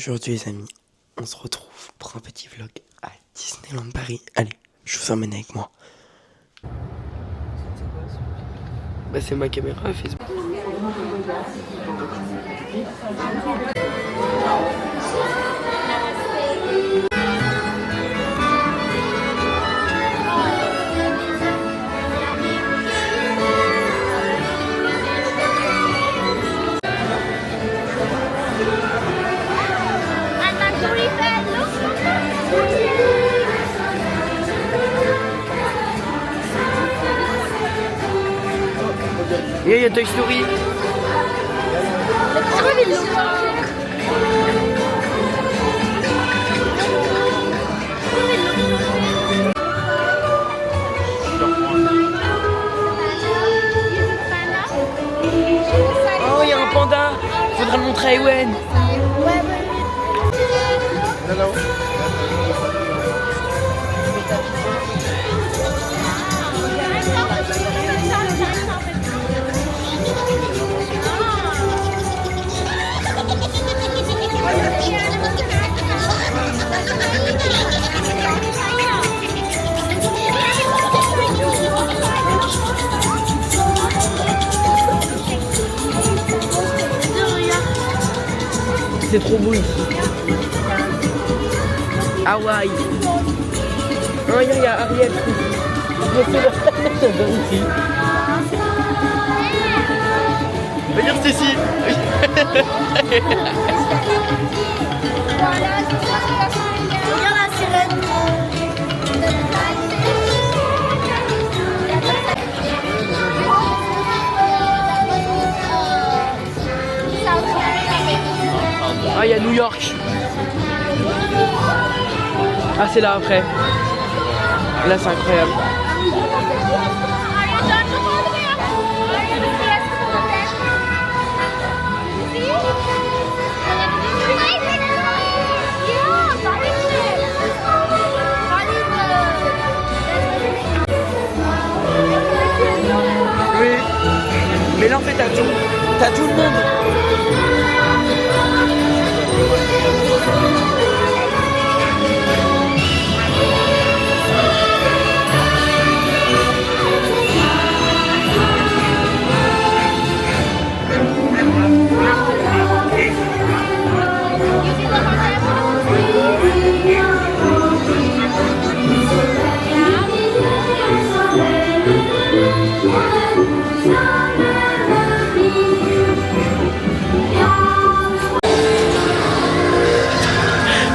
Aujourd'hui les amis, on se retrouve pour un petit vlog à Disneyland Paris. Allez, je vous emmène avec moi. Bah c'est ma caméra Facebook. Et il y a Toy Story. Oh, il y a un panda. Faudra le montrer à Ewen. C'est trop beau ici. Hawaï. Oh, il y a Ariel. Regarde Stécie. Regarde la sirène. Ah, il y a New York. Ah, c'est là après. Là, c'est incroyable. Oui. Mais là, en fait, t'as tout le monde.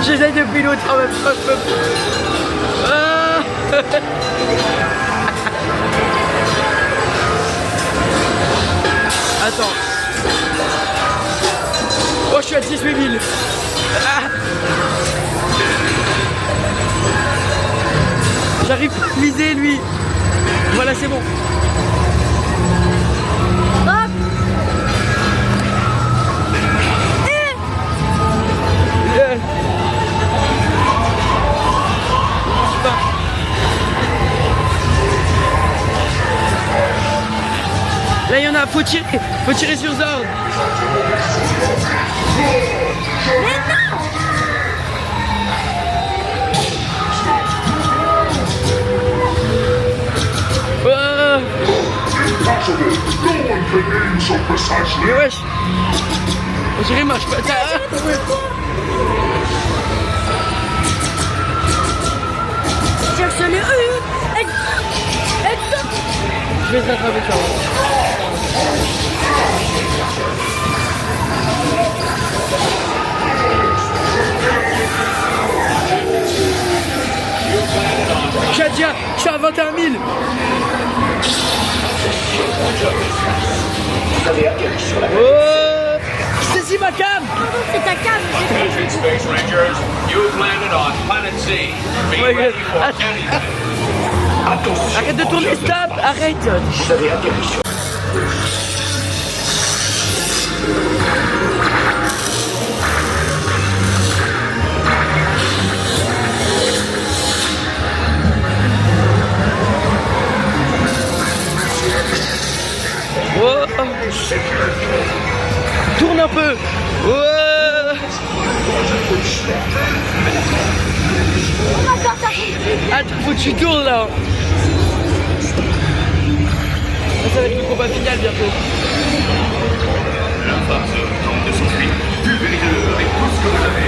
J'essaie de piloter en même temps. Ah. Attends. Oh, je suis à 18 000. Ah. J'arrive pas à viser lui. Voilà, c'est bon. Hop. Là il y en a, faut tirer sur Zord. Mais non! Oh. Mais wesh, on dirait marche pas ça. Cherche-le. Je vais te rattraper ça. Shadia, je suis à 21 000. Oh, c'est ma cam. C'est ta cam. Space Rangers, you've landed on Planet C. Be ready for anything. Arrête de tourner, stop, arrête. Vous avez atterri sur... Oh. Tourne un peu. Oh. Attends, faut que tu tournes là. Ça va être le combat final bientôt. La phase tente de s'enfuir. Pulvérisez-le avec tout ce que vous avez.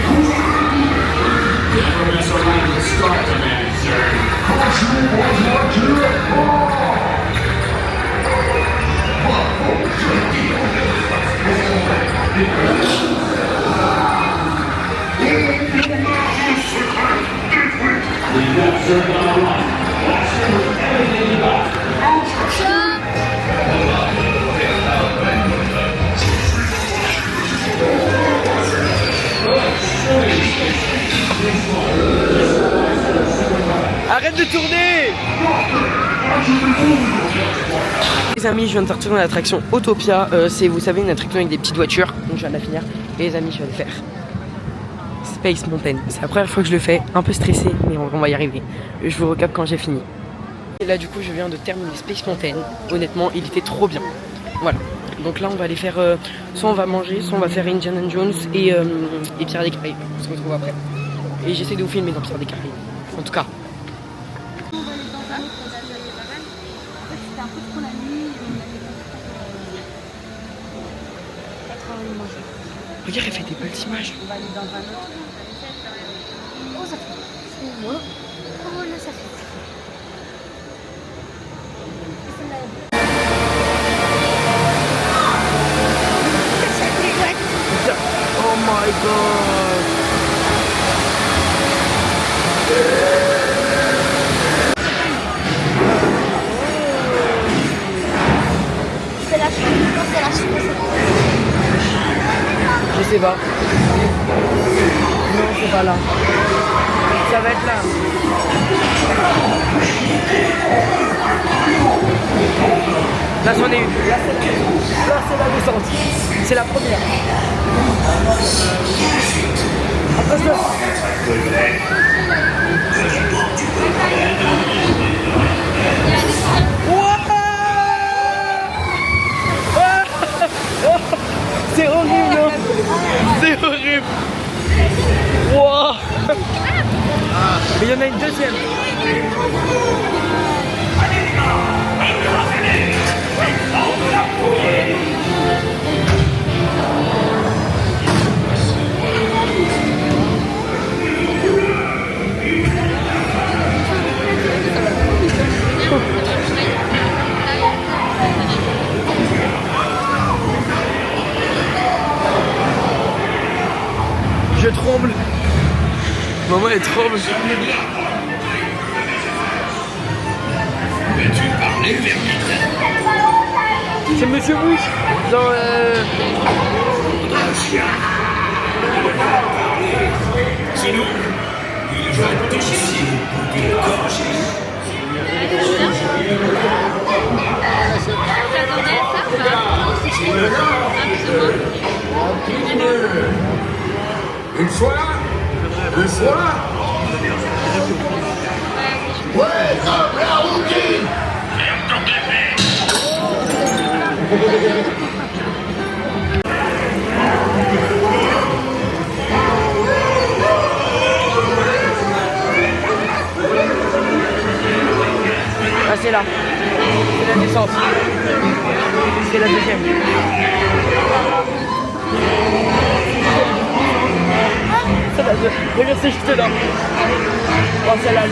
Arrête de tourner! Les amis, je viens de sortir de l'attraction Autopia. C'est, vous savez, une attraction avec des petites voitures. Donc je viens de la finir. Et les amis, je viens de faire Space Mountain. C'est la première fois que je le fais. Un peu stressé, mais on va y arriver. Je vous recap quand j'ai fini. Et là, du coup, je viens de terminer Space Mountain. Honnêtement, il était trop bien. Voilà. Donc là, on va aller faire... soit on va manger, soit on va faire Indiana Jones et Pierre des Caraïbes. On se retrouve après. Et j'essaie de vous filmer dans Pierre des Caraïbes. En tout cas. Regarde, elle fait des belles images. On va aller dans un autre. Oh, ça fait. Oh, là, ça fait. Oh my god. C'est la chute. Non, c'est la chute. Je sais pas. Non, c'est pas là. Ça va être là. Là, c'en est une. Là, c'est la descente. C'est la première. Attention. C'est horrible, non? C'est horrible. Wow. Mais il y en a une deuxième. Je tremble. Maman elle tremble. Peux-tu parler vite? C'est Monsieur Mouche dans Sinon, il va être difficile pour te corriger. Une fois, deux fois. Ouais, non, la routine. Ferme ton café. Ah c'est là. C'est la descente. C'est la deuxième. Regarde, c'est juste là. Oh, celle-là,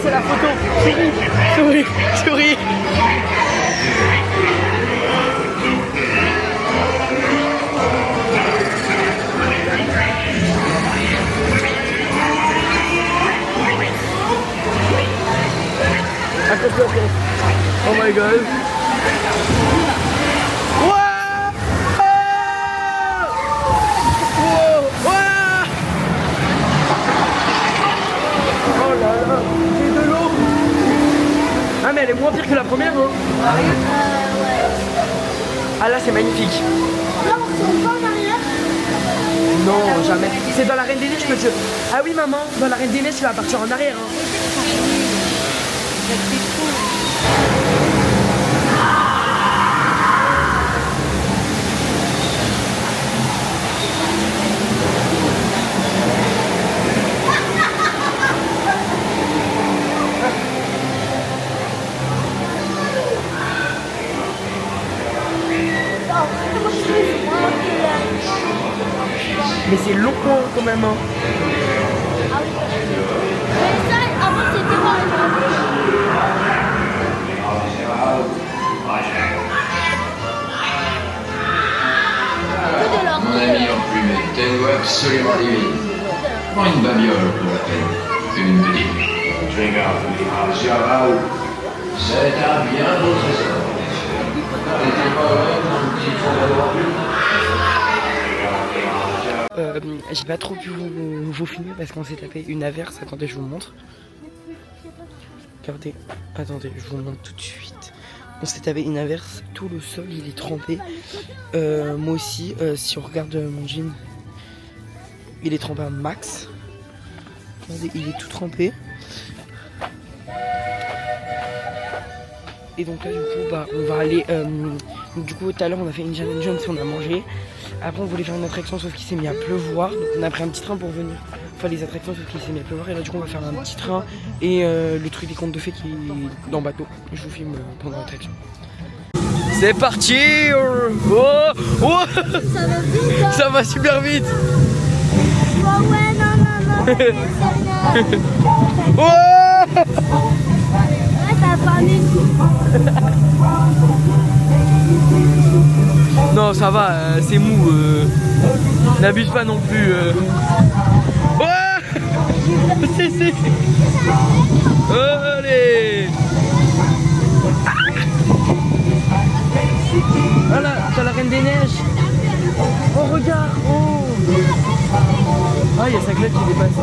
c'est la photo. Souris, souris, souris. Accroche-toi, oh my god. Mais elle est moins pire que la première, hein. Ah là c'est magnifique. Là on se voit en arrière. Non, jamais. C'est dans la Reine des Neiges que tu... Ah oui maman, dans la Reine des Neiges tu vas partir en arrière, hein. long hein, quand même. Hein. Ah oui. Mais ça, avant c'était pas Mon ami emplumé, t'es absolument divine. Prends une babiole pour la peine. Une petite. Drink out. Raoul, c'est un bien beau trésor. T'étais pas heureux dans le petit fond d'avoir J'ai pas trop pu vous filmer parce qu'on s'est tapé une averse. Attendez, je vous montre. Regardez, attendez, je vous montre tout de suite. On s'est tapé une averse, tout le sol il est trempé. Moi aussi, si on regarde mon jean, il est trempé à max. Regardez, il est tout trempé. Et donc là du coup bah, on va aller du coup tout à l'heure on a fait Indiana Jones, on a mangé. Après on voulait faire une attraction sauf qu'il s'est mis à pleuvoir. Donc on a pris un petit train pour venir faire les attractions sauf qu'il s'est mis à pleuvoir. Et là du coup on va faire un petit train et le truc des contes de fées qui est dans le bateau. Je vous filme pendant l'attraction. C'est parti. Oh, oh. Ça va vite hein. Ça va super vite. Oh ouais non Oh. Ouais ça va pas Non ça va, c'est mou. N'abuse pas non plus. Ouais. Si. Allez. Voilà, t'as la Reine des Neiges. Oh regarde. Oh. Ah il y a sa cloche qui dépasse.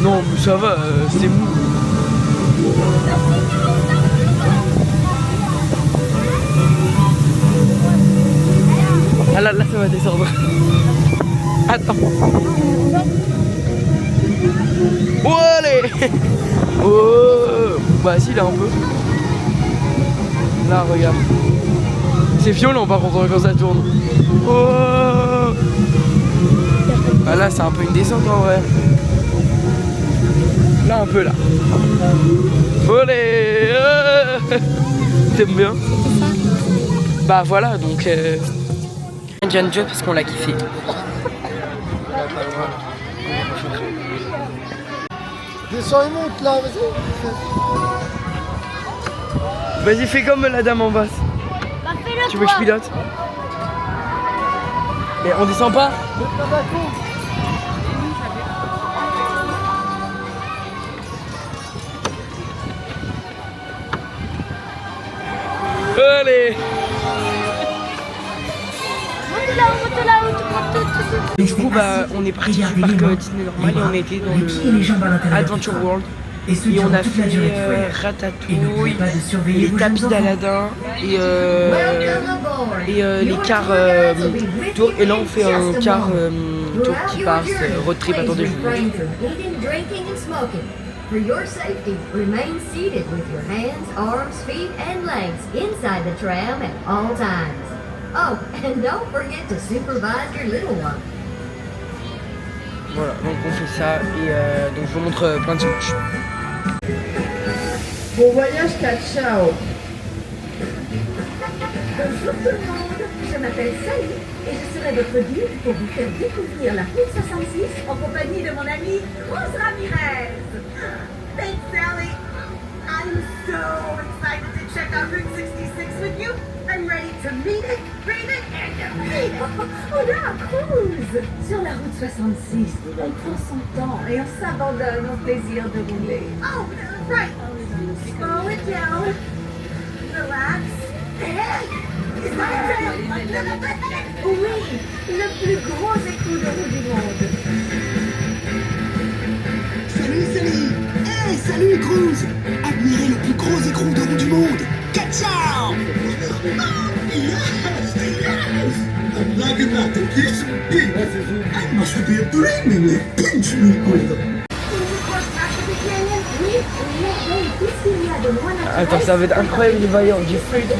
Non mais ça va, c'est mou. Ah là ça va descendre. Attends. Oh allez. Oh. Bah si là un peu. Là regarde. C'est violent par contre quand ça tourne. Oh. Bah là c'est un peu une descente en vrai. Là un peu là. Olé. T'aimes bien? Bah voilà donc Indiana Jones parce qu'on l'a kiffé. Descends et monte là, vas-y. Vas-y fais comme la dame en basse. Bah fais-le. Tu veux que je pilote? Mais on descend pas? Allez. Monte là-haut. Du coup bah on est parti du parc Disney normal et on était dans le Adventure World. Et on a fait Ratatouille, les tapis d'Aladin et les cars tour. Et là on fait un car tour qui passe road trip. Attendez je vous montre. For your safety, remain seated with your hands, arms, feet, and legs inside the tram at all times. Oh, and don't forget to supervise your little one. Voilà, donc on fait ça et donc je vous montre plein de images. Bon voyage, ciao. Bonjour tout le monde, je m'appelle Sally et je serai votre guide pour vous faire découvrir la route 66 en compagnie de mon amie Rose Ramirez. Thanks Sally. I'm so excited to check out Route 66 with you. I'm ready to meet it, breathe it, and defeat it. Oh là, cruise. Sur la route 66, on prend son temps et on s'abandonne au plaisir de rouler. Oh, right. Slow it down. Relax. Oui, le plus gros écrou de roue du monde. Salut. Hey, salut Cruz. Admirez le plus gros écrou de roue du monde. Ciao. Yes. Like about to get some big. That must be a dream in pinch me quick. Attends ça va être incroyable les vaillants, j'ai fait le tour.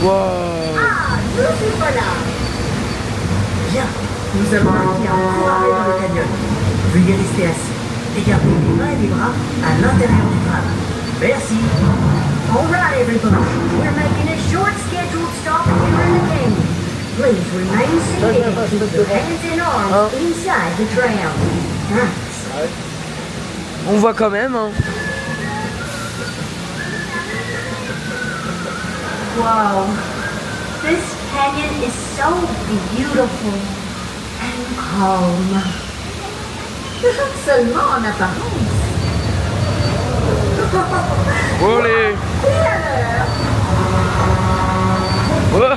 Wow. Ah, nous voilà. Bien, nous allons maintenant entrer dans le canyon. Veuillez rester assis. et gardez les mains et les bras à l'intérieur du tram. Merci. All right, everybody. We're making a short scheduled stop here in the canyon. Please remain seated and keep your hands and arms inside the tram. Thanks. On voit quand même, hein. Wow. This canyon is so beautiful and calm. Seulement en apparence. Olé. Oh.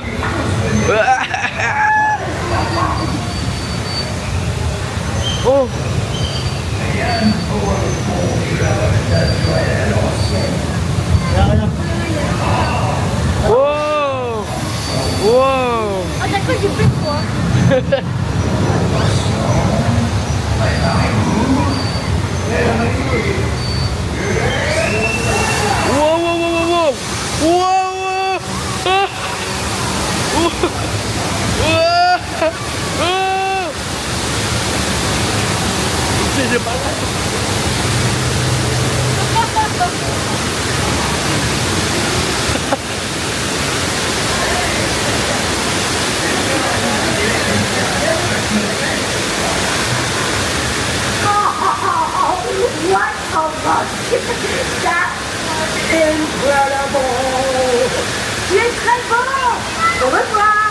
Oh. Oh. Wow. Ah d'accord, j'ai fait quoi? Wow, wow, wow, wow, wow. Wow, wow. Ah. Ah. Ah. C'est pas là. What a rush! That was incredible! Tu es très bon! Au revoir!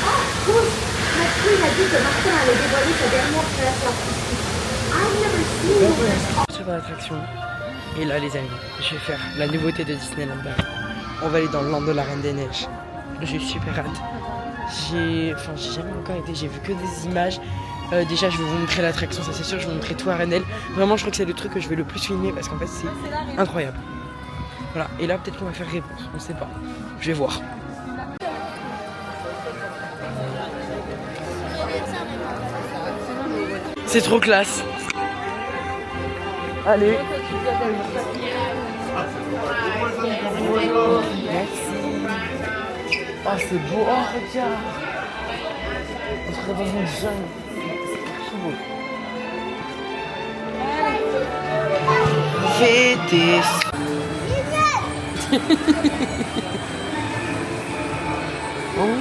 Oh, cool! McQueen a dit que Martin allait dévoiler sa dernière création artistique. I've never seen this. Sur l'attraction. Et là les amis, je vais faire la nouveauté de Disneyland Paris. On va aller dans le land de la Reine des Neiges. J'ai super hâte. J'ai jamais encore été, j'ai vu que des images. Déjà je vais vous montrer l'attraction, ça c'est sûr, je vais vous montrer tout Arendelle. Vraiment je crois que c'est le truc que je vais le plus filmer parce qu'en fait c'est incroyable. Voilà, et là peut-être qu'on va faire réponse, on sait pas. Je vais voir. C'est trop classe. Allez. Merci. Oh c'est beau. Oh regarde. On serait dans une jungle. C'est beau. Fêter. Oh.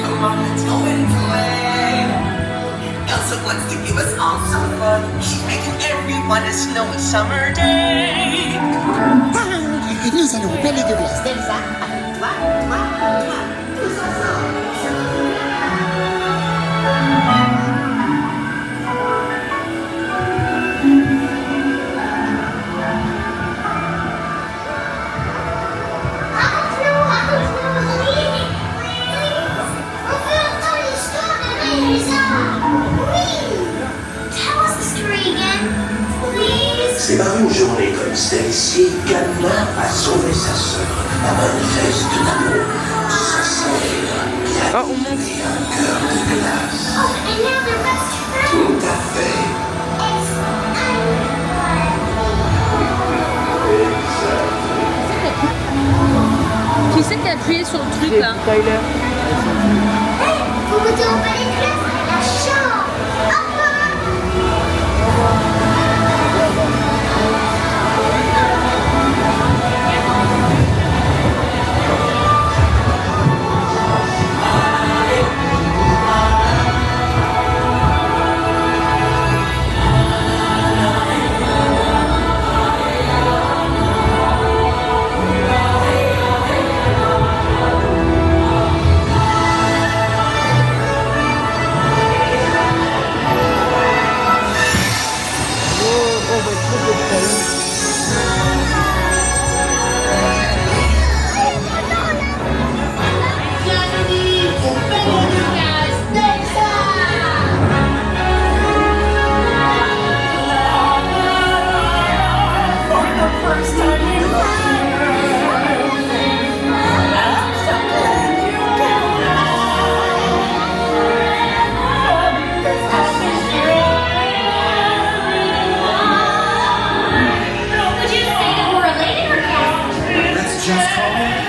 Come on, let's go and play. Elsa wants to give us all some fun. She's making everyone a snowy summer day. Nous allons au palais de glace d'Elsa. Tous ensemble. C'est par une journée comme celle-ci qu'Anna a sauvé sa sœur, la manifeste d'amour. Sa sœur qui a été un cœur de glace. Tout à fait. Qui c'est qui a appuyé sur le truc là? Tyler. Hey, vous goûtez au palais de glace à la chambre.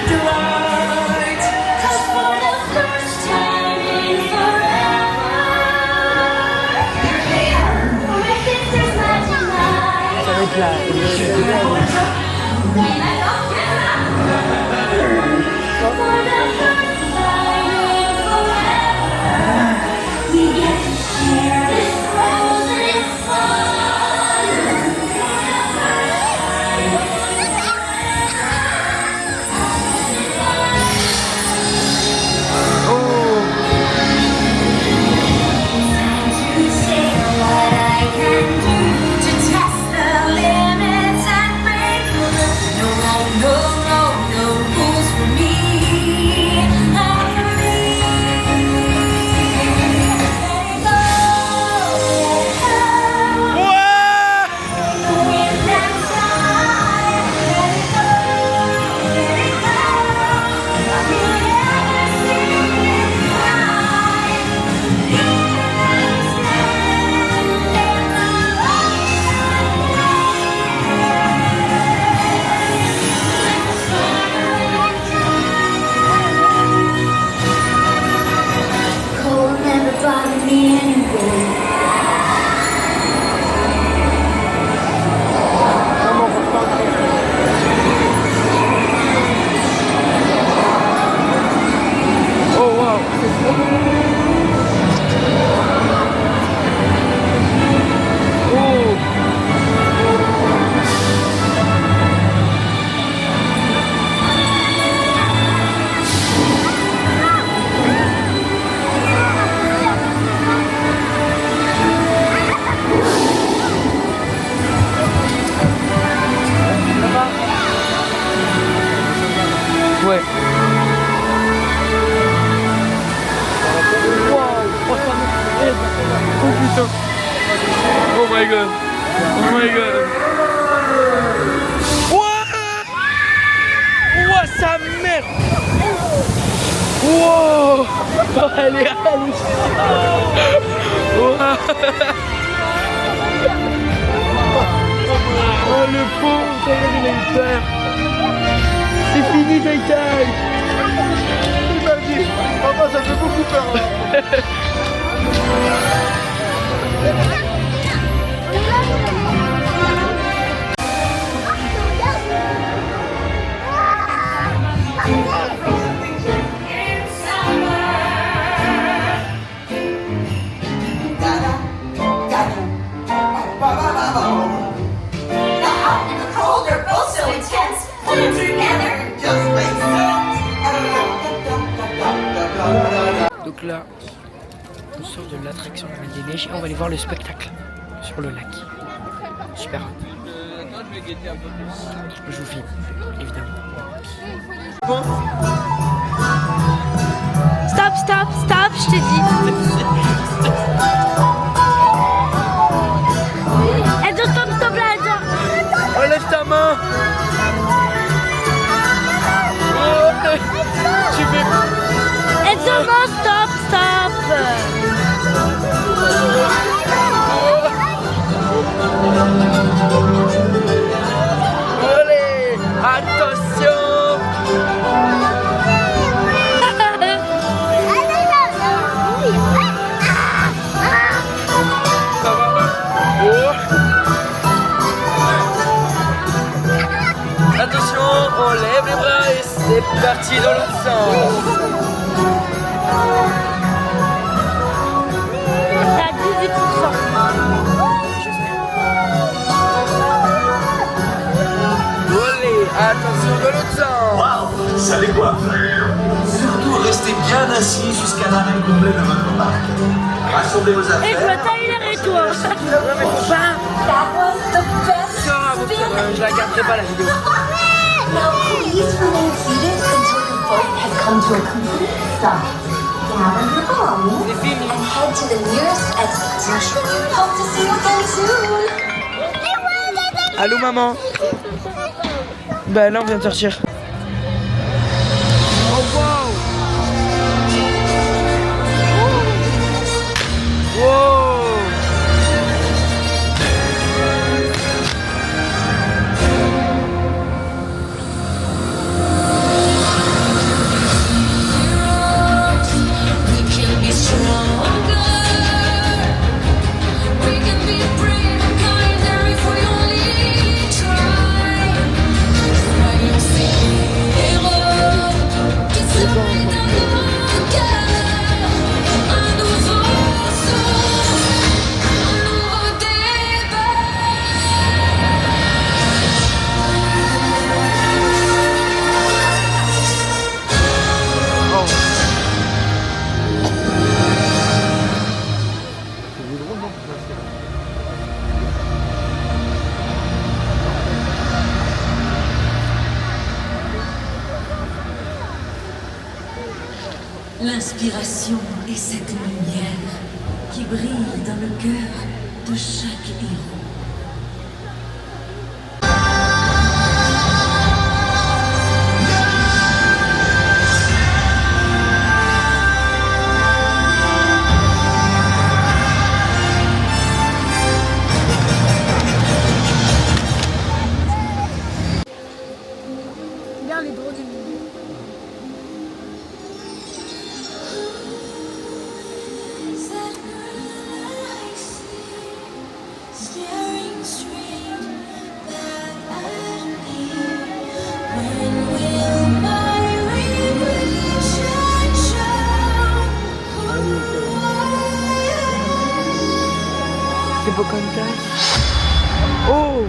delight. 'Cause for the first time in forever, you're here. My sister's magic light. Ça va être là. For the first time in forever, we get to share this rose and it's fun. Ouais. Oh putain. Oh my god. Oh my god. Ouah, sa mère. Wow. Oh, elle est Ouah. Oh le pauvre, il a eu peur. C'est fini, Gaëtan. Il m'a dit, papa, ça fait beaucoup peur là. Donc là, on sort de l'attraction de la Reine des Neiges et on va aller voir le spectacle sur le lac. Super. Je vous filme, évidemment. Stop, stop, stop, je t'ai dit. Enzo, stop, stop là, Enzo. Relève ta main. Oh, tu fais... Enzo, non, stop, stop. Allez, attention. Ça va? Oh. Attention, on lève les bras et c'est parti dans l'autre sens. T'as 18%. Allez, attention dans l'autre sens. Waouh, vous savez quoi? Surtout restez bien assis jusqu'à l'arrêt complet de votre parc. Rassemblez vos Et je affaires. vois Tyler et toi. Ouais, mais faut pas. Je la garderai pas la vidéo. Now please remain seated until the boat has come to a complete stop. Gather your belongings C'est fini. and head to the nearest exit. Hope to see you again soon. Allô maman. Bah là on vient de sortir. Oh wow. Wow. L'inspiration est cette lumière qui brille dans le cœur de chaque héros. Bien les drôles de milieu. C'est Pocahontas. Oh!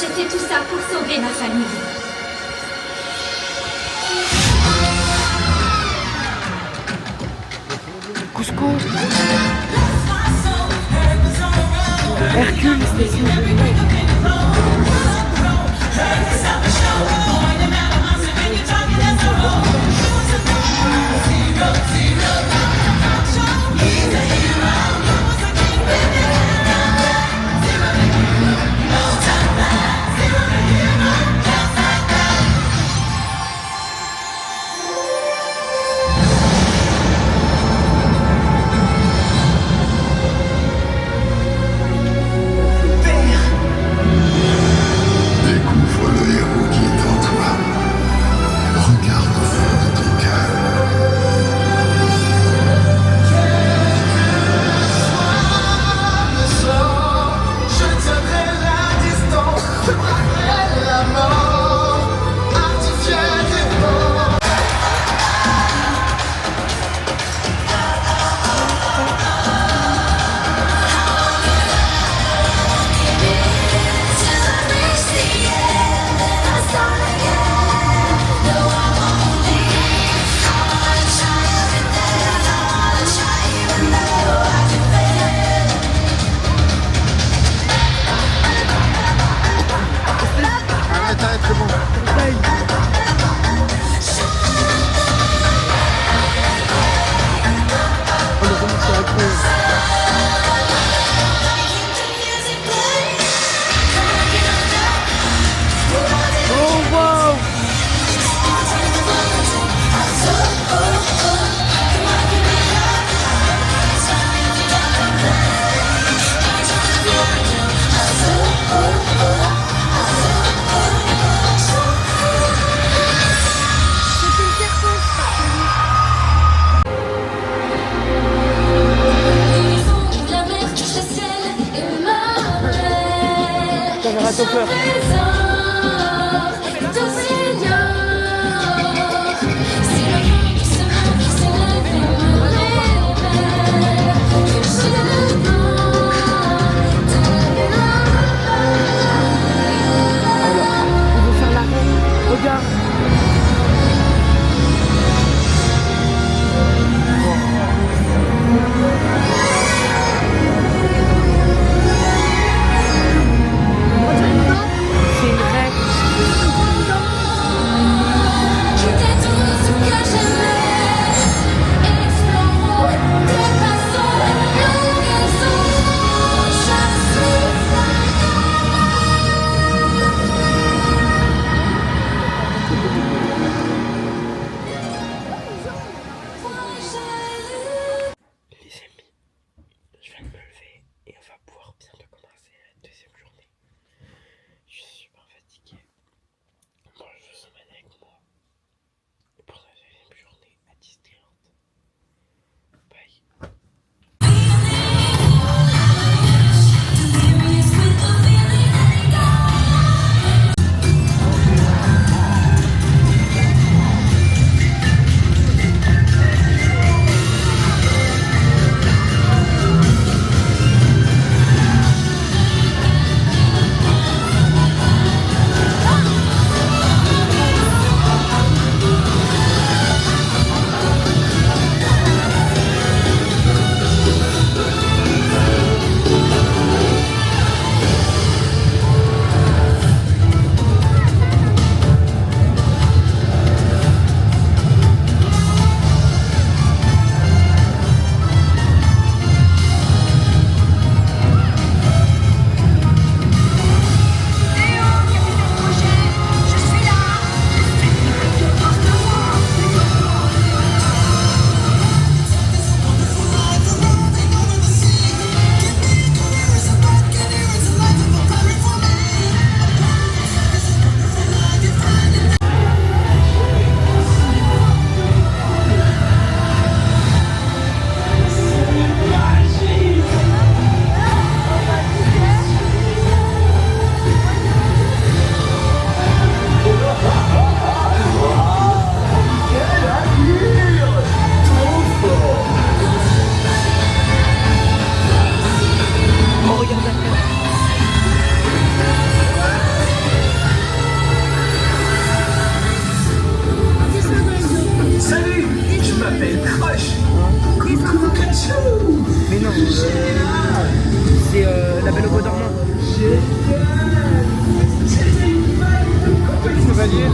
J'ai fait tout ça pour sauver ma famille. Cusco. Hercule, c'est ici. Découvre le héros qui est en toi. Regarde au fond de ton cœur. Je tiendrai la distance, je braquerai la mort, artificiel et fort. Arrête, arrête, c'est bon. Oh wow! C'est une circonstance. La mer, le ciel et le mar. Ça verra ton peur. On veut faire la reine. Regarde. C'est non, c'est La Belle au Bois dormant. Chevalier.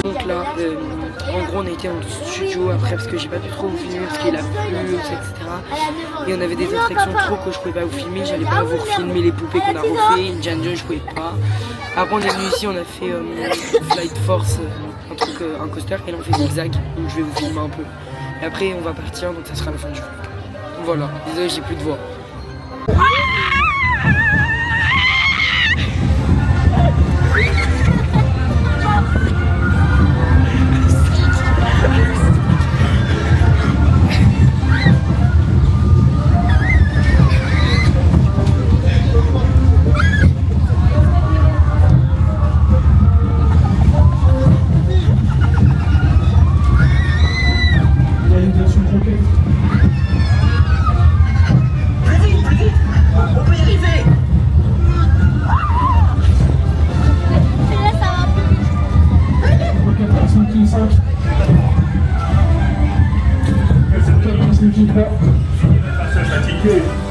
Donc là, en gros on a été dans le studio après parce que j'ai pas pu trop vous filmer parce qu'il a plu, etc. Et on avait des attractions trop que je pouvais pas vous filmer, j'allais pas vous filmer les poupées qu'on a refait, Indiana Jones je pouvais pas. Après on est venu ici, on a fait Flight Force, un truc, un coaster, et là on fait zigzag, donc je vais vous filmer un peu. Et après on va partir, donc ça sera la fin du vlog. Voilà, désolé j'ai plus de voix.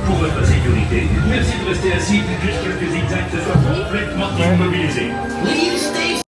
Pour votre sécurité, merci de rester assis jusqu'à ce que Zigzag se soit complètement immobilisé.